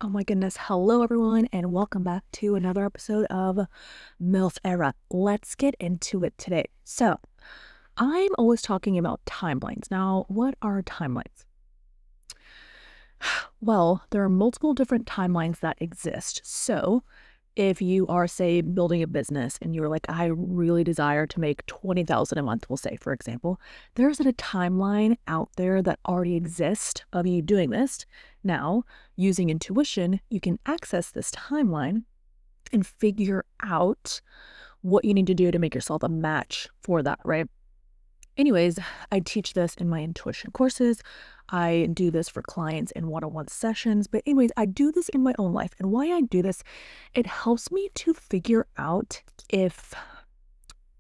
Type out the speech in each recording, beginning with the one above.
Oh my goodness. Hello, everyone, and welcome back to another episode of MILF Era. Let's get into it today. So, I'm always talking about timelines. Now, what are timelines? Well, there are multiple different timelines that exist. So, if you are, say, building a business and you're like, I really desire to make 20,000 a month, we'll say, for example, there's a timeline out there that already exists of you doing this. Now, using intuition, you can access this timeline and figure out what you need to do to make yourself a match for that, right? Anyways, I teach this in my intuition courses. I do this for clients in one-on-one sessions. But anyways, I do this in my own life. And why I do this, it helps me to figure out if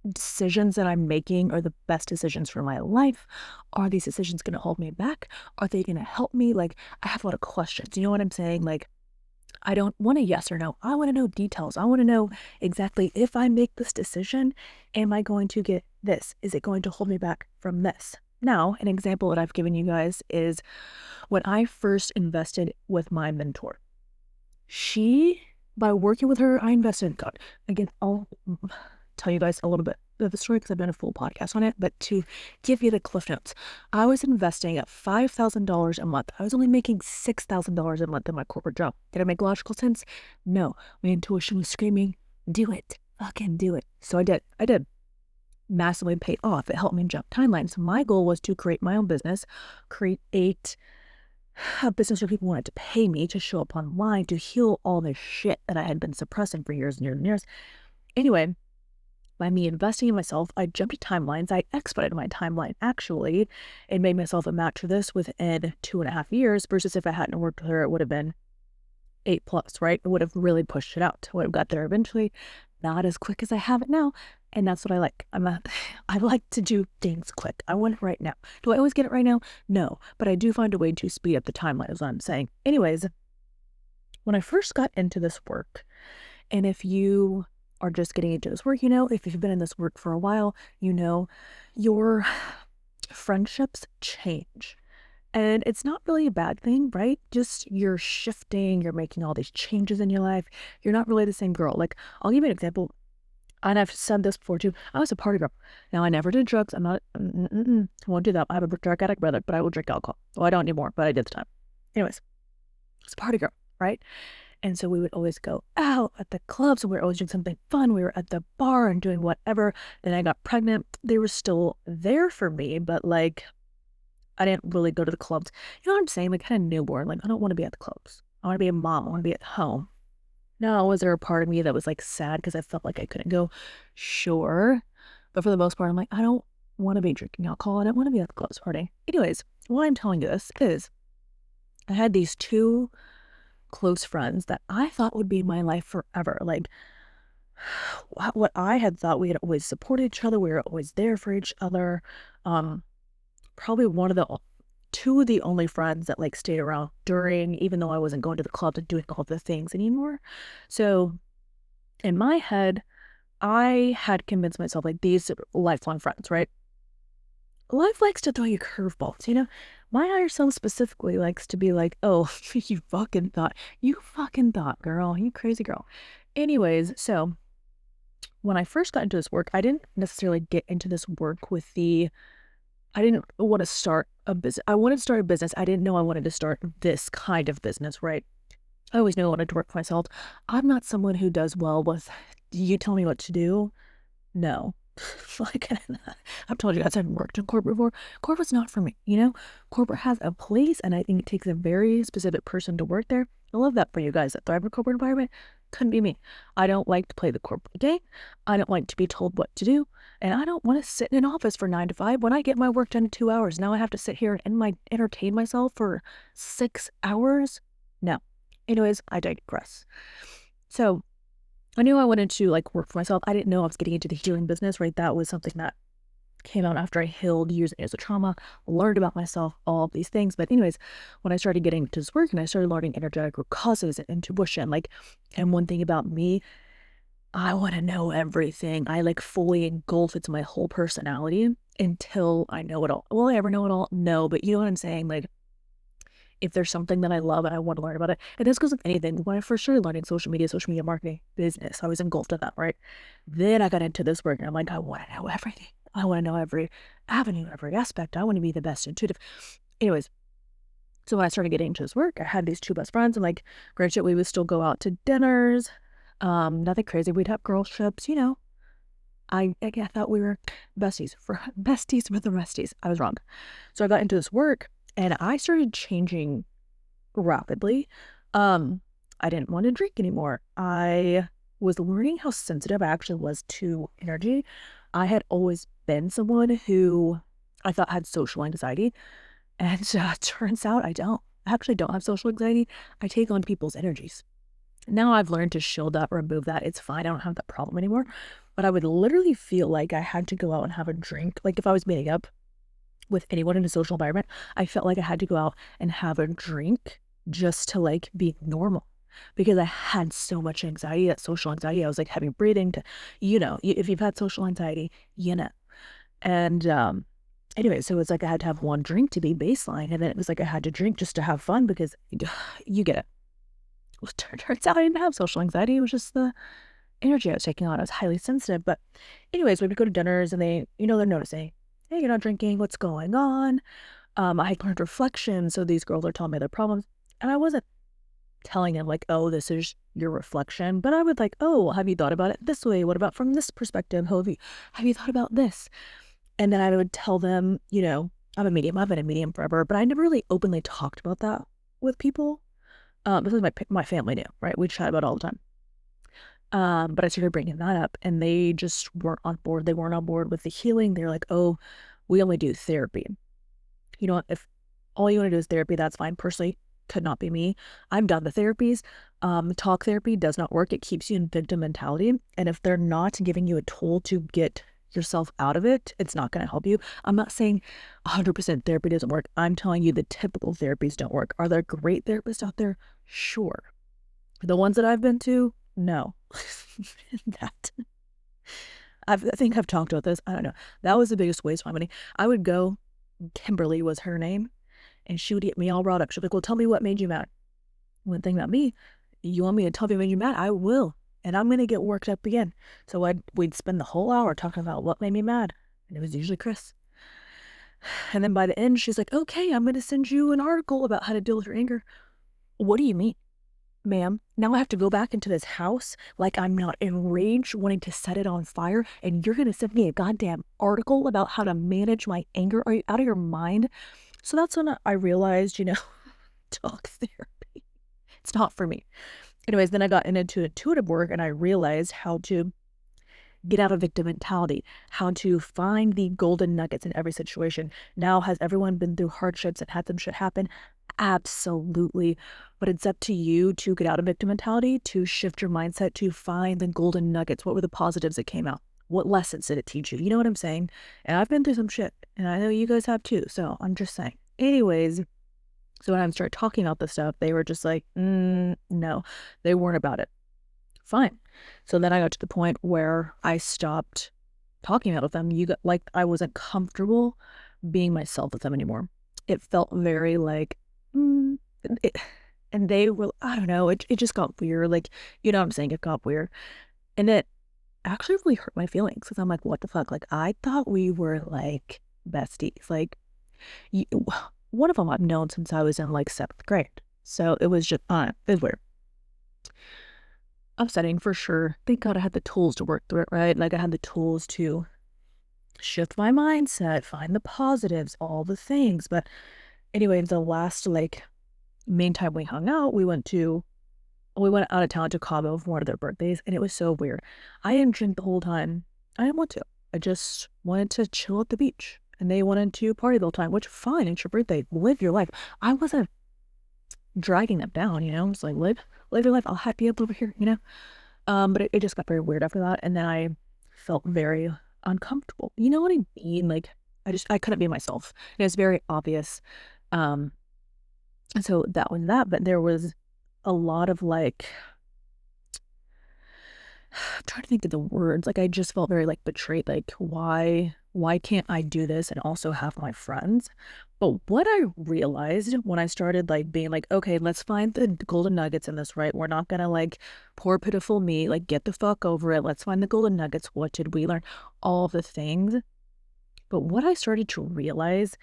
decisions that I'm making are the best decisions for my life. Are these decisions going to hold me back? Are they going to help me? Like, I have a lot of questions. You know what I'm saying? Like, I don't want a yes or no. I want to know details. I want to know exactly if I make this decision, am I going to get this? Is it going to hold me back from this? Now, an example that I've given you guys is when I first invested with my mentor. By working with her, I invested in God. Again, I'll tell you guys a little bit of the story because I've done a full podcast on it, but to give you the cliff notes, I was investing at $5,000 a month. I was only making $6,000 a month in my corporate job. Did it make logical sense? No. My intuition was screaming, do it. Fucking do it. So I did. Massively paid off. It helped me jump timelines. My goal was to create my own business, create a business where people wanted to pay me to show up online, to heal all this shit that I had been suppressing for years and years and years. Anyway, by me investing in myself, I jumped timelines. I expedited my timeline, actually, and made myself a match for this within 2.5 years, versus if I hadn't worked with her, it would have been 8+, right? It would have really pushed it out. I would have got there eventually, not as quick as I have it now. And that's what I like. I like to do things quick. I want it right now. Do I always get it right now? No, but I do find a way to speed up the timeline, is what I'm saying. Anyways, when I first got into this work, and if you are just getting into this work, if you've been in this work for a while, your friendships change. And it's not really a bad thing, right? Just you're shifting, you're making all these changes in your life. You're not really the same girl. Like, I'll give you an example. And I've said this before too. I was a party girl. Now, I never did drugs. I'm not, I won't do that. I have a drug addict brother, but I will drink alcohol. Well, I don't anymore, but I did the time. Anyways, I was a party girl, right? And so we would always go out at the clubs and we were always doing something fun. We were at the bar and doing whatever. Then I got pregnant. They were still there for me, but like, I didn't really go to the clubs. You know what I'm saying? Like, kind of newborn. Like, I don't want to be at the clubs. I want to be a mom. I want to be at home. Now, was there a part of me that was like sad because I felt like I couldn't go? Sure. But for the most part, I'm like, I don't want to be drinking alcohol. I don't want to be at the clubs partying. Anyways, why I'm telling you this is I had these two close friends that I thought would be in my life forever. Like, what I had thought, we had always supported each other. We were always there for each other. Probably two of the only friends that like stayed around during, even though I wasn't going to the club and doing all the things anymore. So in my head, I had convinced myself like these lifelong friends, right? Life likes to throw you curveballs, My higher self specifically likes to be like, oh, you fucking thought, girl, you crazy girl. Anyways, so when I first got into this work, I didn't necessarily get into this work I didn't want to start a business. I wanted to start a business. I didn't know I wanted to start this kind of business, right? I always knew I wanted to work for myself. I'm not someone who does well with, you tell me what to do? No. Like, I've told you guys I've worked in corporate before. Corporate's not for me, Corporate has a place, and I think it takes a very specific person to work there. I love that for you guys that thrive in a corporate environment. Couldn't be me. I don't like to play the corporate game. I don't like to be told what to do. And I don't want to sit in an office for 9 to 5 when I get my work done in 2 hours. Now I have to sit here and entertain myself for 6 hours? No. Anyways, I digress. So I knew I wanted to like work for myself. I didn't know I was getting into the healing business, right? That was something that came out after I healed years and years of trauma, learned about myself, all of these things. But anyways, when I started getting into this work and I started learning energetic root causes and intuition, and one thing about me, I want to know everything. I like fully engulf into my whole personality until I know it all. Will I ever know it all? No, but you know what I'm saying? Like, if there's something that I love and I want to learn about it. And this goes with anything. When I first started learning social media marketing, business, I was engulfed in that, right? Then I got into this work and I'm like, I want to know everything. I want to know every avenue, every aspect. I want to be the best intuitive. Anyways, so when I started getting into this work, I had these two best friends, and like, granted, we would still go out to dinners. Nothing crazy. We'd have girl trips, you know. I thought we were besties with the besties. I was wrong. So I got into this work and I started changing rapidly. I didn't want to drink anymore. I was learning how sensitive I actually was to energy. I had always been someone who I thought had social anxiety, and turns out I don't. I actually don't have social anxiety. I take on people's energies. Now I've learned to shield that, remove that. It's fine. I don't have that problem anymore. But I would literally feel like I had to go out and have a drink. Like if I was meeting up with anyone in a social environment, I felt like I had to go out and have a drink just to like be normal, because I had so much anxiety, that social anxiety. I was like heavy breathing to, you know, if you've had social anxiety, you know. And anyway, so it's like I had to have one drink to be baseline. And then it was like I had to drink just to have fun, because you get it. Well, turns out I didn't have social anxiety. It was just the energy I was taking on. I was highly sensitive. But anyways, we would go to dinners and they, you know, they're noticing, hey, you're not drinking. What's going on? I had learned reflection. So these girls are telling me their problems. And I wasn't telling them like, oh, this is your reflection. But I would like, oh, have you thought about it this way? What about from this perspective? Have you thought about this? And then I would tell them, you know, I'm a medium. I've been a medium forever. But I never really openly talked about that with people. Because my family knew, right? We chat about it all the time. But I started bringing that up and they just weren't on board. They weren't on board with the healing. They're like, oh, we only do therapy. You know what? If all you want to do is therapy, that's fine. Personally, could not be me. I'm done the therapies. Talk therapy does not work. It keeps you in victim mentality. And if they're not giving you a tool to get yourself out of it, it's not going to help you. I'm not saying 100% therapy doesn't work. I'm telling you the typical therapies don't work. Are there great therapists out there? Sure. The ones that I've been to, no. I think I've talked about this. I don't know. That was the biggest waste of my money. I would go, Kimberly was her name, and she would get me all brought up. She'd be like, well, tell me what made you mad. One thing about me, you want me to tell you what made you mad? I will. And I'm going to get worked up again. So we'd spend the whole hour talking about what made me mad. And it was usually Chris. And then by the end, she's like, okay, I'm going to send you an article about how to deal with your anger. What do you mean? Ma'am, now I have to go back into this house like I'm not enraged, wanting to set it on fire, and you're going to send me a goddamn article about how to manage my anger? Are you out of your mind? So that's when I realized, you know, talk therapy, it's not for me. Anyways, then I got into intuitive work and I realized how to get out of victim mentality, how to find the golden nuggets in every situation. Now, has everyone been through hardships and had some shit happen? Absolutely. But it's up to you to get out of victim mentality, to shift your mindset, to find the golden nuggets. What were the positives that came out? What lessons did it teach you? You know what I'm saying? And I've been through some shit, and I know you guys have too. So I'm just saying. Anyways, so when I started talking about this stuff, they were just like, no, they weren't about it. Fine. So then I got to the point where I stopped talking about it with them. Like, I wasn't comfortable being myself with them anymore. It felt very like, and they were, I don't know, it just got weird. Like, you know what I'm saying? It got weird. And it actually really hurt my feelings, because I'm like, what the fuck? Like, I thought we were like besties. Like, one of them I've known since I was in like 7th grade. So it was just, it was weird. Upsetting for sure. Thank God I had the tools to work through it, right? Like, I had the tools to shift my mindset, find the positives, all the things. But anyway, the last like main time we hung out, we went out of town to Cabo for one of their birthdays, and it was so weird. I didn't drink the whole time. I didn't want to. I just wanted to chill at the beach, and they wanted to party the whole time, which, fine, it's your birthday, live your life. I wasn't dragging them down, you know. It's like, live your life. I'll happy up over here, you know. But it just got very weird after that, and then I felt very uncomfortable. You know what I mean? Like, I couldn't be myself. And it's very obvious. And so that was that. But there was a lot of like, I'm trying to think of the words. Like, I just felt very like betrayed. Like, why Why can't I do this and also have my friends? But what I realized when I started like being like, okay, let's find the golden nuggets in this, right? We're not gonna like poor pitiful me, like get the fuck over it. Let's find the golden nuggets. What did we learn? All the things. But what I started to realize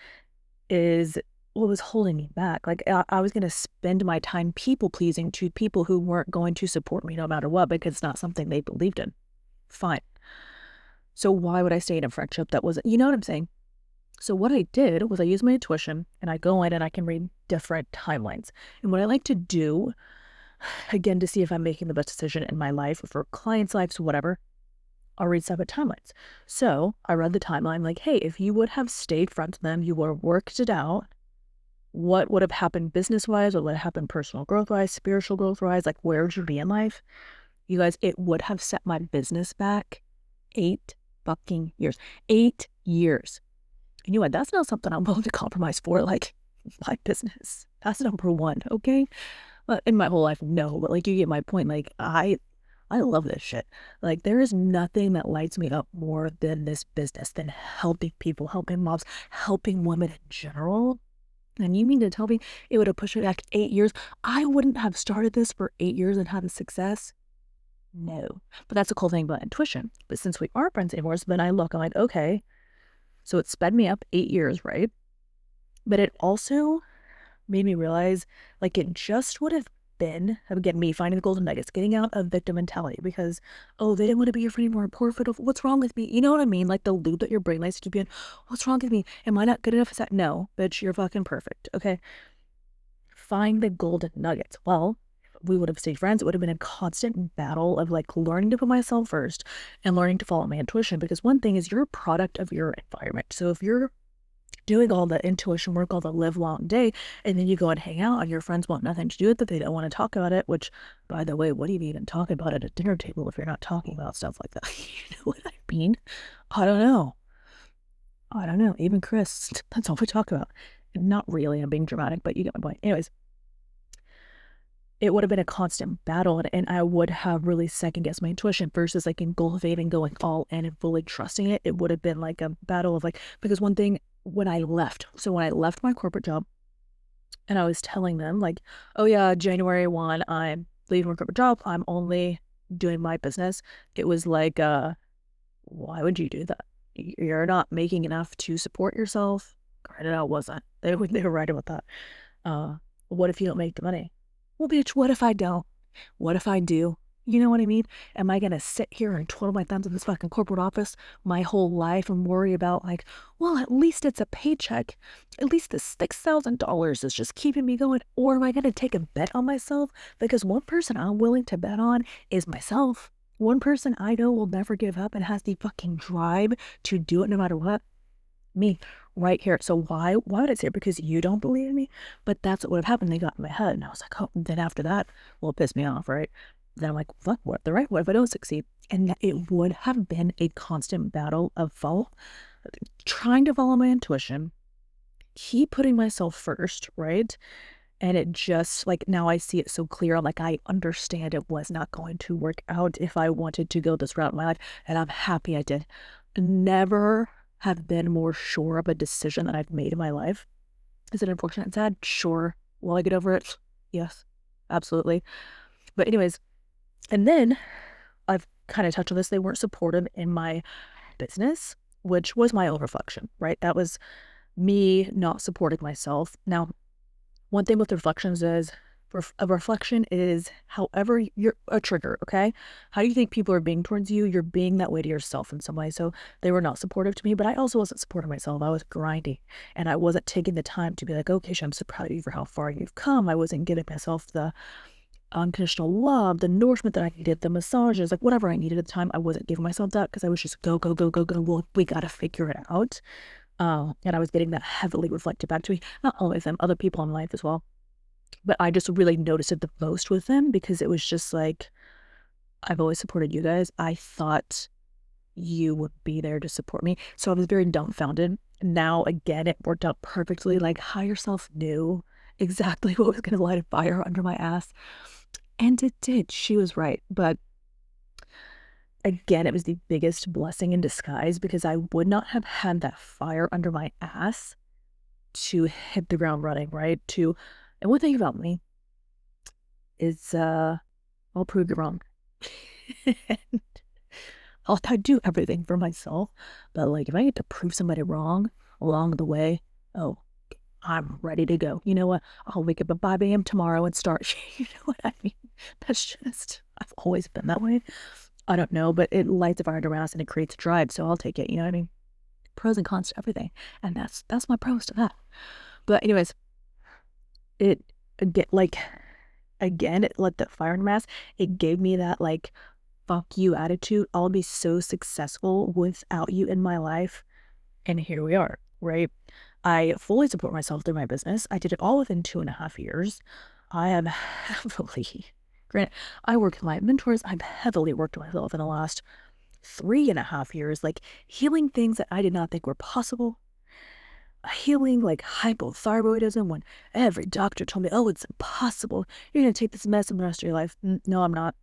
is what was holding me back. Like I was gonna spend my time people pleasing to people who weren't going to support me no matter what because it's not something they believed in. Fine. So why would I stay in a friendship that wasn't, you know what I'm saying? So what I did was I used my intuition and I go in and I can read different timelines. And what I like to do, again, to see if I'm making the best decision in my life, for clients' lives, whatever, I'll read separate timelines. So I read the timeline like, hey, if you would have stayed friends with them, you would have worked it out. What would have happened business-wise? What would have happened personal growth-wise, spiritual growth-wise? Like, where would you be in life? You guys, it would have set my business back 8 fucking years. 8 years. And you know what? That's not something I'm willing to compromise for, like, my business. That's number one, okay? In my whole life, no. But, like, you get my point. Like, I love this shit. Like, there is nothing that lights me up more than this business, than helping people, helping moms, helping women in general. And you mean to tell me it would have pushed me back 8 years? I wouldn't have started this for 8 years and had a success? No. But that's a cool thing about intuition. But since we aren't friends anymore, so then I'm like, okay, so it sped me up 8 years, right? But it also made me realize, like, it just would have been, again, me finding the golden nuggets, getting out of victim mentality because, oh, they didn't want to be your friend anymore. Poor fiddle. What's wrong with me? You know what I mean? Like the loop that your brain likes to keep you in. What's wrong with me? Am I not good enough? Is that? No, bitch, you're fucking perfect. Okay. Find the golden nuggets. Well, we would have stayed friends. It would have been a constant battle of like learning to put myself first and learning to follow my intuition. Because one thing is you're a product of your environment. So if you're doing all the intuition work all the live long day, and then you go and hang out and your friends want nothing to do with it, they don't want to talk about it, which, by the way, what do you even talk about at a dinner table if you're not talking about stuff like that? You know what I mean? I don't know. Even Chris, that's all we talk about. Not really, I'm being dramatic, but you get my point. Anyways, it would have been a constant battle, and I would have really second guessed my intuition versus like engulfing and going all in and fully trusting it. It would have been like a battle of like, because one thing when I left my corporate job and I was telling them like, oh yeah, January 1, I'm leaving my corporate job. I'm only doing my business. It was like, why would you do that? You're not making enough to support yourself. Granted, I wasn't. They were right about that. What if you don't make the money? Well, bitch, what if I don't? What if I do? You know what I mean? Am I going to sit here and twiddle my thumbs in this fucking corporate office my whole life and worry about like, well, at least it's a paycheck. At least the $6,000 is just keeping me going. Or am I going to take a bet on myself? Because one person I'm willing to bet on is myself. One person I know will never give up and has the fucking drive to do it no matter what. Me, right here. So why would I say it? Because you don't believe in me? But that's what would have happened. They got in my head and I was like, oh, then after that, well, it pissed me off, right? Then I'm like, fuck, what? They're right. What if I don't succeed? And it would have been a constant battle of trying to follow my intuition, keep putting myself first, right? And it just like, now I see it so clear. Like I understand it was not going to work out if I wanted to go this route in my life. And I'm happy I did. Never have been more sure of a decision that I've made in my life. Is it unfortunate and sad? Sure. Will I get over it? Yes, absolutely. But anyways, and then I've kind of touched on this. They weren't supportive in my business, which was my own reflection, right? That was me not supporting myself. Now, one thing with reflections is a reflection is however you're a trigger, okay? How do you think people are being towards you? You're being that way to yourself in some way. So they were not supportive to me, but I also wasn't supporting myself. I was grinding and I wasn't taking the time to be like, okay, I'm so proud of you for how far you've come. I wasn't giving myself the unconditional love, the nourishment that I needed, the massages, like whatever I needed at the time. I wasn't giving myself that because I was just go. Well, we got to figure it out. And I was getting that heavily reflected back to me, not only them, other people in life as well. But I just really noticed it the most with them because it was just like, I've always supported you guys. I thought you would be there to support me. So I was very dumbfounded. Now, again, it worked out perfectly. Like, higher self knew exactly what was going to light a fire under my ass. And it did. She was right. But again, it was the biggest blessing in disguise because I would not have had that fire under my ass to hit the ground running, right? And one thing about me is I'll prove you wrong. And I do everything for myself, but like if I get to prove somebody wrong along the way, oh, I'm ready to go. You know what? I'll wake up at 5 a.m. tomorrow and start. You know what I mean? That's just, I've always been that way. I don't know, but it lights a fire under my ass and it creates a drive, so I'll take it. You know what I mean? Pros and cons to everything, and that's my pros to that. But anyways, it again, it lit that fire in my ass. It gave me that like fuck you attitude. I'll be so successful without you in my life. And here we are, right? I fully support myself through my business. I did it all within 2.5 years. I am heavily, granted, I work with my mentors. I've heavily worked with myself in the last 3.5 years, like healing things that I did not think were possible. Healing like hypothyroidism when every doctor told me, oh, it's impossible. You're going to take this medicine the rest of your life. No, I'm not.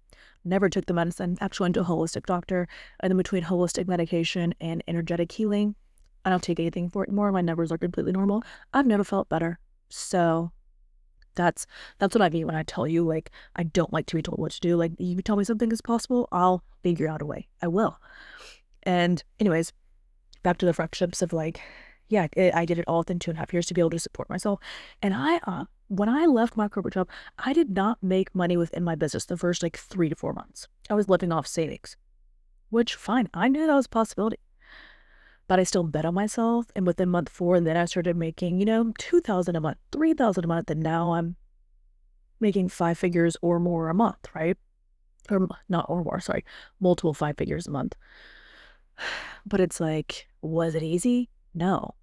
Never took the medicine. Actually went to a holistic doctor. And then between holistic medication and energetic healing, I don't take anything for it anymore. My numbers are completely normal. I've never felt better. So that's what I mean when I tell you, like, I don't like to be told what to do. Like, you tell me something is possible, I'll figure out a way. I will. And anyways, back to the friendships of like, yeah, I did it all within 2.5 years to be able to support myself. And when I left my corporate job, I did not make money within my business the first like 3 to 4 months. I was living off savings, which fine. I knew that was a possibility, but I still bet on myself. And within month 4, and then I started making, $2,000 a month, $3,000 a month. And now I'm making 5 figures or more a month, right? Or not or more, sorry, multiple 5 figures a month. But it's like, was it easy? No.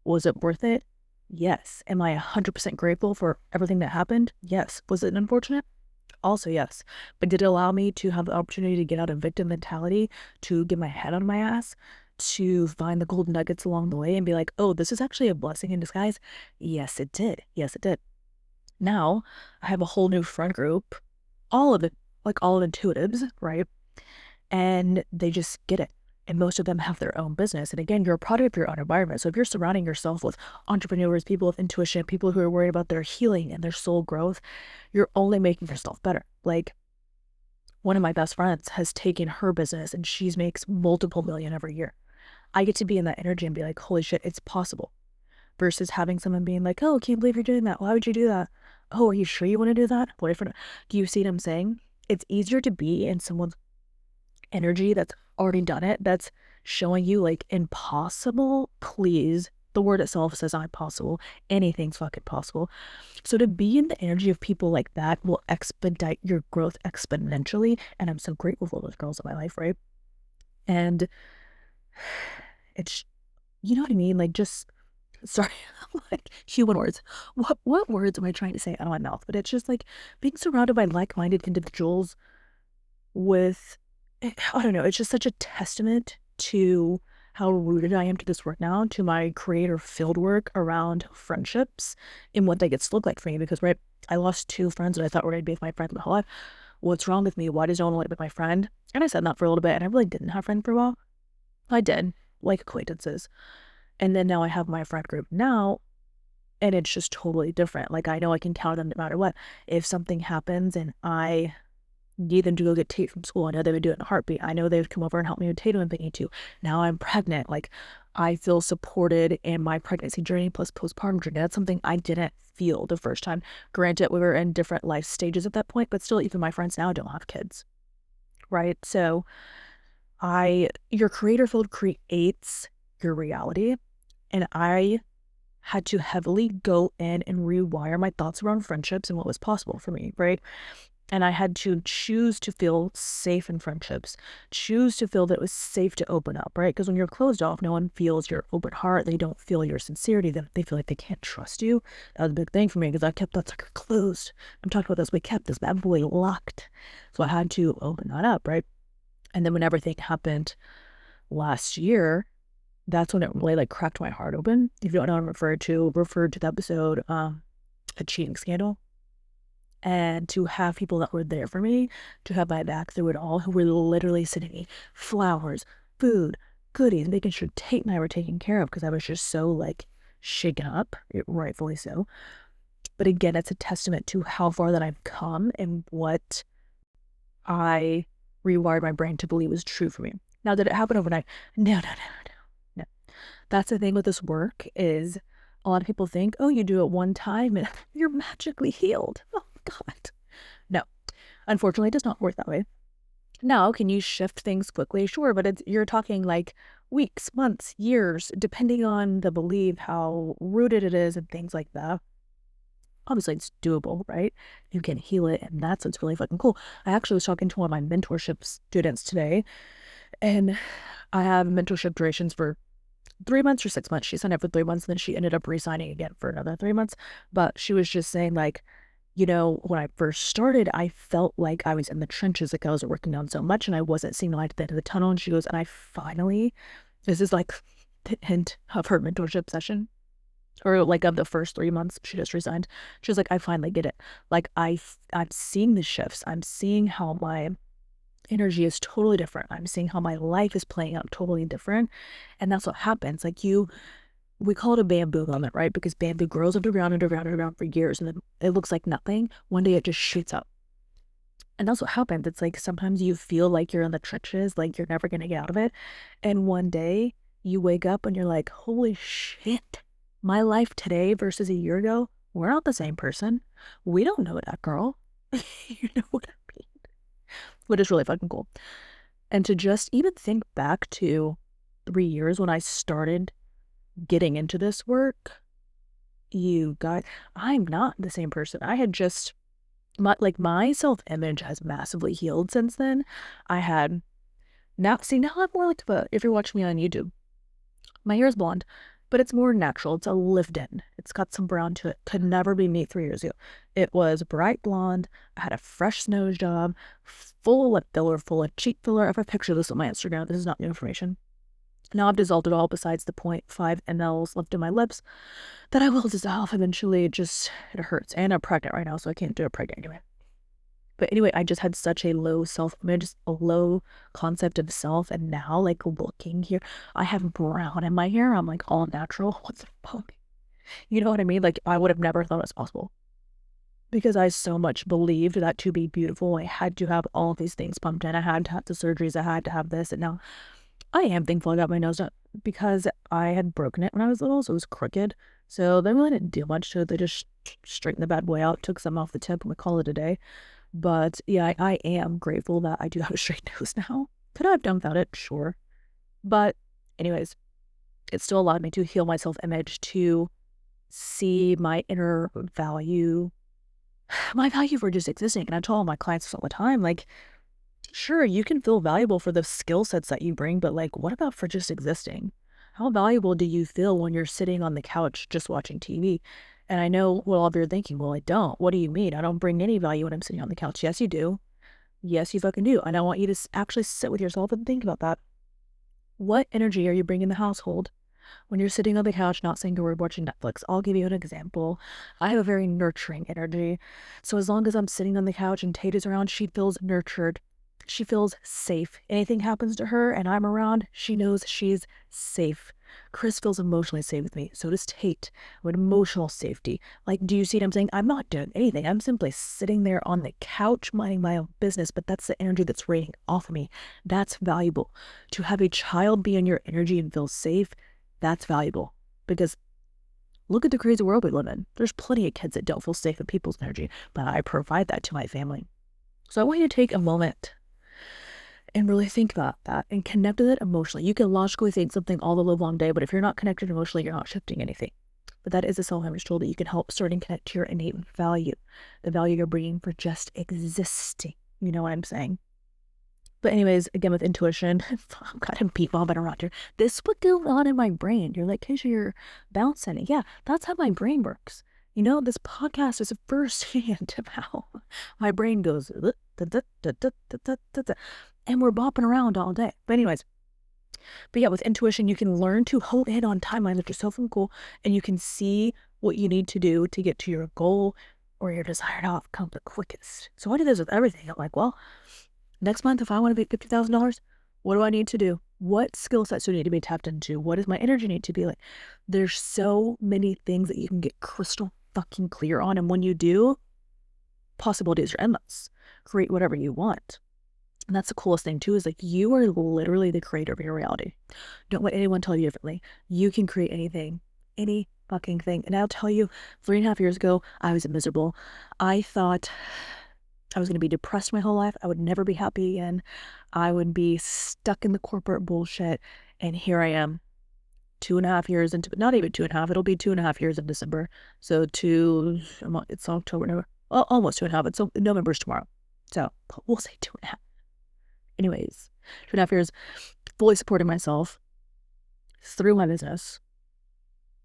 Was it worth it? Yes. Am I 100% grateful for everything that happened? Yes. Was it unfortunate? Also, yes. But did it allow me to have the opportunity to get out of victim mentality, to get my head on my ass, to find the golden nuggets along the way and be like, oh, this is actually a blessing in disguise? Yes, it did. Yes, it did. Now, I have a whole new friend group, all of intuitives, right? And they just get it. And most of them have their own business. And again, you're a product of your own environment. So if you're surrounding yourself with entrepreneurs, people with intuition, people who are worried about their healing and their soul growth, you're only making yourself better. Like one of my best friends has taken her business and she makes multiple million every year. I get to be in that energy and be like, holy shit, it's possible. Versus having someone being like, oh, can't believe you're doing that. Why would you do that? Oh, are you sure you want to do that? What if? Do you see what I'm saying? It's easier to be in someone's energy that's already done it, that's showing you like impossible. Please, the word itself says I'm possible. Anything's fucking possible. So to be in the energy of people like that will expedite your growth exponentially. And I'm so grateful for those girls in my life, right? And it's, you know what I mean? Like just, sorry, like human words. What words am I trying to say out of my mouth? But it's just like being surrounded by like-minded individuals with, I don't know, it's just such a testament to how rooted I am to this work now, to my creator field work around friendships and what that gets to look like for me. Because, right, I lost 2 friends that I thought were going to be with my friend my whole life. What's wrong with me? Why does no one want to be with my friend? And I said that for a little bit, and I really didn't have friends for a while. I did, like acquaintances. And then now I have my friend group now, and it's just totally different. Like, I know I can count on them no matter what. If something happens and I need them to go get Tate from school, I know they would do it in a heartbeat. I know they would come over and help me with Tate if they need to. Now I'm pregnant. Like, I feel supported in my pregnancy journey plus postpartum journey. That's something I didn't feel the first time. Granted, we were in different life stages at that point, but still, even my friends now don't have kids, right? So your creator field creates your reality. And I had to heavily go in and rewire my thoughts around friendships and what was possible for me, right? And I had to choose to feel safe in friendships, choose to feel that it was safe to open up, right? Because when you're closed off, no one feels your open heart. They don't feel your sincerity. They feel like they can't trust you. That was a big thing for me because I kept that sucker closed. I'm talking about this. We kept this bad boy locked. So I had to open that up, right? And then when everything happened last year, that's when it really like cracked my heart open. If you don't know what I'm referred to the episode, A Cheating Scandal. and to have people that were there for me, to have my back through it all, who were literally sending me flowers, food, goodies, making sure Tate and I were taken care of because I was just so like shaken up, rightfully so. But again, it's a testament to how far that I've come and what I rewired my brain to believe was true for me. Now, did it happen overnight? No. That's the thing with this work is a lot of people think, oh, you do it one time and you're magically healed. Oh, God. No, unfortunately, it does not work that way. Now, can you shift things quickly? Sure, but you're talking like weeks, months, years, depending on the belief, how rooted it is, and things like that. Obviously, it's doable, right? You can heal it, and that's what's really fucking cool. I actually was talking to one of my mentorship students today, and I have mentorship durations for 3 months or 6 months. She signed up for 3 months, and then she ended up re-signing again for another 3 months. But she was just saying, like, you know, when I first started, I felt like I was in the trenches, like I was working on so much, and I wasn't seeing the light at the end of the tunnel. And she goes, and I finally, this is like the hint of her mentorship session, or like of the first 3 months she just resigned. She was like, I finally get it. Like I'm seeing the shifts. I'm seeing how my energy is totally different. I'm seeing how my life is playing out totally different. And that's what happens. Like we call it a bamboo moment, right? Because bamboo grows underground for years, and then it looks like nothing. One day it just shoots up. And that's what happens. It's like sometimes you feel like you're in the trenches, like you're never going to get out of it. And one day you wake up and you're like, holy shit, my life today versus a year ago, we're not the same person. We don't know that girl. You know what I mean? Which is really fucking cool. And to just even think back to 3 years when I started getting into this work, you guys, I'm not the same person. I had just, my self-image has massively healed since then. I had, now I'm more like, if you're watching me on YouTube, my hair is blonde, but it's more natural. It's a lived-in. It's got some brown to it. Could never be me 3 years ago. It was bright blonde. I had a fresh nose job, full lip filler, full of cheek filler. I have a picture of this on my Instagram. This is not new information. Now I've dissolved it all besides the 0.5 mLs left in my lips that I will dissolve eventually. It hurts. And I'm pregnant right now, so I can't do it pregnant anyway. But anyway, I just had such a low self-image, a low concept of self. And now, like, looking here, I have brown in my hair. I'm like all natural. What the fuck? You know what I mean? Like, I would have never thought it was possible. Because I so much believed that to be beautiful, I had to have all of these things pumped in. I had to have the surgeries. I had to have this. And now I am thankful I got my nose done because I had broken it when I was little, so it was crooked. So they really didn't do much to it. They just straightened the bad boy out, took some off the tip, and we call it a day. But yeah, I am grateful that I do have a straight nose now. Could I have done without it? Sure. But anyways, it still allowed me to heal my self-image, to see my inner value, my value for just existing. And I tell all my clients this all the time, like, sure, you can feel valuable for the skill sets that you bring, but like, what about for just existing? How valuable do you feel when you're sitting on the couch just watching TV? And I know what all of you are thinking, well, I don't. What do you mean? I don't bring any value when I'm sitting on the couch. Yes, you do. Yes, you fucking do. And I want you to actually sit with yourself and think about that. What energy are you bringing in the household when you're sitting on the couch, not saying a word, watching Netflix? I'll give you an example. I have a very nurturing energy. So as long as I'm sitting on the couch and Tate is around, she feels nurtured. She feels safe. Anything happens to her and I'm around, she knows she's safe. Chris feels emotionally safe with me. So does Tate, with emotional safety. Like, do you see what I'm saying? I'm not doing anything. I'm simply sitting there on the couch minding my own business, but that's the energy that's radiating off of me. That's valuable. To have a child be in your energy and feel safe, that's valuable. Because look at the crazy world we live in. There's plenty of kids that don't feel safe in people's energy, but I provide that to my family. So I want you to take a moment and really think about that and connect with it emotionally. You can logically think something all the live long day, but if you're not connected emotionally, you're not shifting anything. But that is a self-image tool that you can help start and connect to your innate value, the value you're bringing for just existing. You know what I'm saying? But anyways, again, with intuition, I'm kind of beat bobbing around here. This would go on in my brain. You're like, Keisha, you're bouncing it. Yeah, that's how my brain works. You know, this podcast is a firsthand of how my brain goes, and we're bopping around all day. But anyways, yeah, with intuition, you can learn to hold in on timelines that are so fucking cool, and you can see what you need to do to get to your goal or your desired outcome the quickest. So I do this with everything. I'm like, well, next month, if I want to make $50,000, what do I need to do? What skill sets do I need to be tapped into? What does my energy need to be like? There's so many things that you can get crystal fucking clear on. And when you do, possibilities are endless. Create whatever you want. And that's the coolest thing too, is like you are literally the creator of your reality. Don't let anyone tell you differently. You can create anything, any fucking thing. And I'll tell you, 3.5 years ago, I was miserable. I thought I was going to be depressed my whole life. I would never be happy again. I would be stuck in the corporate bullshit. And here I am, 2.5 years into, not even 2.5, it'll be 2.5 years in December. So it's October, November, well, almost 2.5. It's November's tomorrow. So we'll say 2.5. Anyways, 2.5 years fully supporting myself through my business.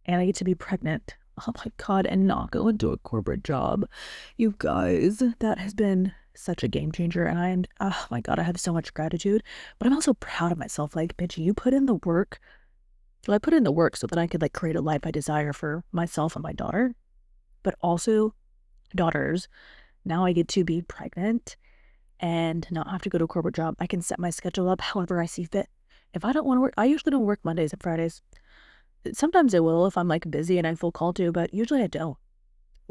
And I get to be pregnant. Oh my God, and not go into a corporate job. You guys, that has been such a game changer. And oh my God, I have so much gratitude. But I'm also proud of myself. Like, bitch, you put in the work. Well, I put in the work so that I could like create a life I desire for myself and my daughter. But also daughters. Now I get to be pregnant and not have to go to a corporate job. I can set my schedule up however I see fit. If I don't want to work, I usually don't work Mondays and Fridays. Sometimes I will if I'm like busy and I feel called to, but usually I don't.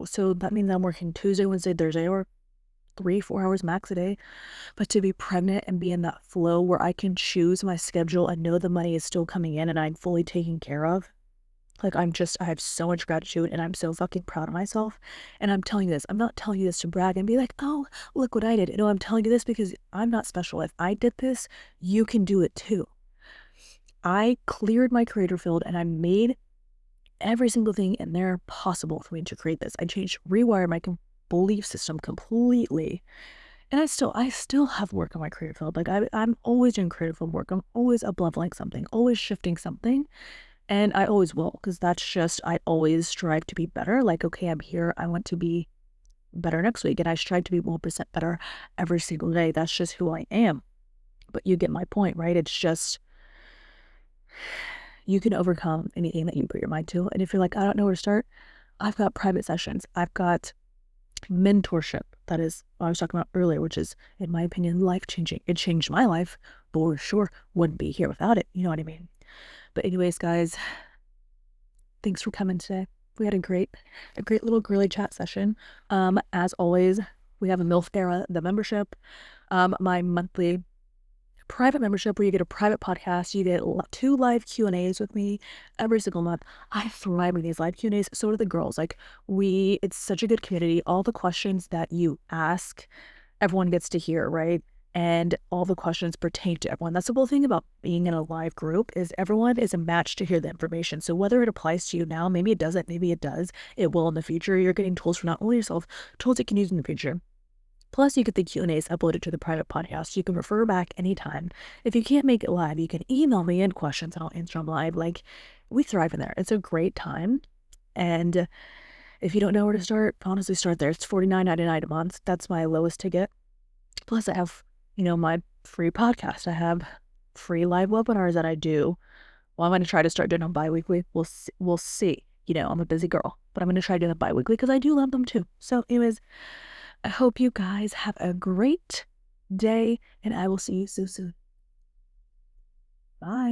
So that means I'm working Tuesday, Wednesday, Thursday, or 3-4 hours max a day. But to be pregnant and be in that flow where I can choose my schedule and know the money is still coming in and I'm fully taken care of. Like I have so much gratitude and I'm so fucking proud of myself. And I'm telling you this, I'm not telling you this to brag and be like, oh, look what I did. No, I'm telling you this because I'm not special. If I did this, you can do it too. I cleared my creator field and I made every single thing in there possible for me to create this. I rewired my belief system completely. And I still have work on my creative field. Like I'm always doing creative field work. I'm always up-leveling something, always shifting something. And I always will, because that's just, I always strive to be better. Like, okay, I'm here. I want to be better next week. And I strive to be 1% better every single day. That's just who I am. But you get my point, right? It's just, you can overcome anything that you put your mind to. And if you're like, I don't know where to start, I've got private sessions. I've got mentorship. That is what I was talking about earlier, which is, in my opinion, life-changing. It changed my life, for sure. Wouldn't be here without it. You know what I mean? But anyways, guys, thanks for coming today. We had a great little girly chat session. As always, we have a MILF Era, the membership, my monthly private membership where you get a private podcast. You get 2 live Q&As with me every single month. I thrive in these live Q&As. So do the girls. Like it's such a good community. All the questions that you ask, everyone gets to hear, right? And all the questions pertain to everyone. That's the cool thing about being in a live group, is everyone is a match to hear the information. So whether it applies to you now, maybe it doesn't, maybe it does, it will in the future. You're getting tools for not only yourself, tools you can use in the future. Plus, you get the Q&As uploaded to the private podcast. You can refer back anytime. If you can't make it live, you can email me in questions and I'll answer them live. Like, we thrive in there. It's a great time. And if you don't know where to start, honestly, start there. It's $49.99 a month. That's my lowest ticket. Plus, I have, my free podcast. I have free live webinars that I do. Well, I'm going to try to start doing them bi-weekly. We'll see. I'm a busy girl, but I'm going to try doing them bi-weekly because I do love them too. So anyways, I hope you guys have a great day and I will see you so soon. Bye.